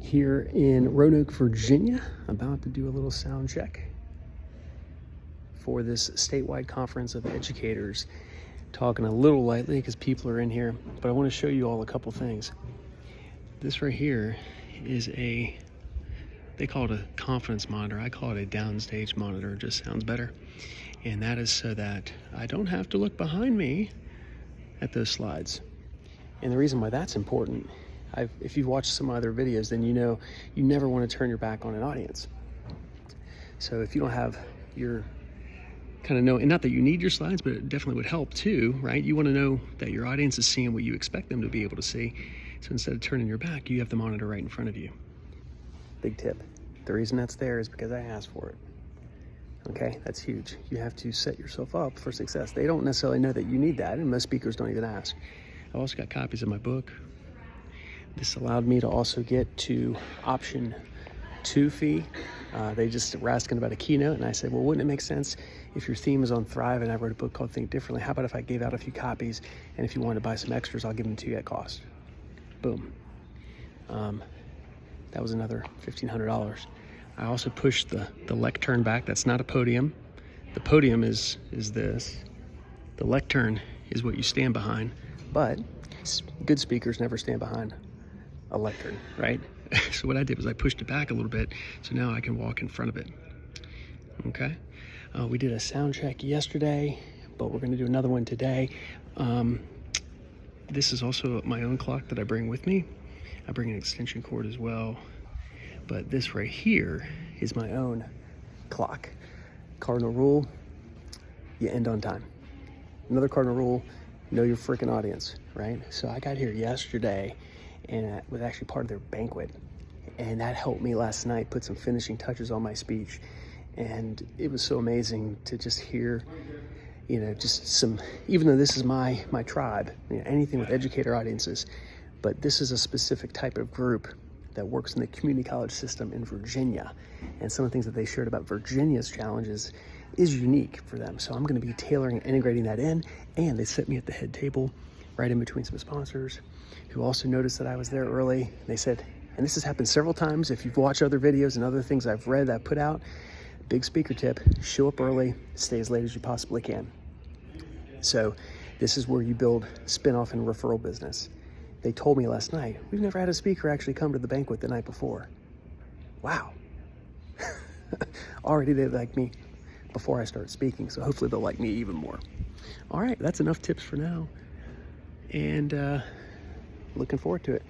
here in Roanoke, Virginia. About to do a little sound check for this statewide conference of educators. Talking a little lightly because people are in here, but I want to show you all a couple things. This right here is they call it a confidence monitor. I call it a downstage monitor. It just sounds better. And that is so that I don't have to look behind me at those slides. And the reason why that's important, if you've watched some other videos, then you know you never want to turn your back on an audience. So if you don't have your kind of know, and not that you need your slides, but it definitely would help too, right? You want to know that your audience is seeing what you expect them to be able to see. So instead of turning your back, you have the monitor right in front of you. Big tip. The reason that's there is because I asked for it. Okay, that's huge. You have to set yourself up for success. They don't necessarily know that you need that, and most speakers don't even ask. I also got copies of my book. This allowed me to also get to option 2 fee. They just were asking about a keynote, and I said, well, wouldn't it make sense if your theme is on Thrive and I wrote a book called Think Differently? How about if I gave out a few copies, and if you wanted to buy some extras, I'll give them to you at cost. Boom. That was another $1,500. I also pushed the lectern back. That's not a podium. The podium is this. The lectern is what you stand behind, but good speakers never stand behind a lectern, right? So what I did was I pushed it back a little bit, so now I can walk in front of it. Okay. We did a sound check yesterday, but we're going to do another one today. This is also my own clock that I bring with me. I bring an extension cord as well, but this right here is my own clock. Cardinal rule, you end on time. Another cardinal rule, know your freaking audience, right? So I got here yesterday, and it was actually part of their banquet, and that helped me last night put some finishing touches on my speech. And it was so amazing to just hear, you know, just some, even though this is my tribe, you know, anything with educator audiences, but this is a specific type of group that works in the community college system in Virginia. And some of the things that they shared about Virginia's challenges is unique for them. So I'm going to be tailoring and integrating that in. And they set me at the head table right in between some sponsors who also noticed that I was there early. They said, and this has happened several times, if you've watched other videos and other things I've read that I've put out, big speaker tip, show up early, stay as late as you possibly can. So this is where you build spin-off and referral business. They told me last night, we've never had a speaker actually come to the banquet the night before. Wow. Already they like me before I start speaking, so hopefully they'll like me even more. All right, that's enough tips for now. And looking forward to it.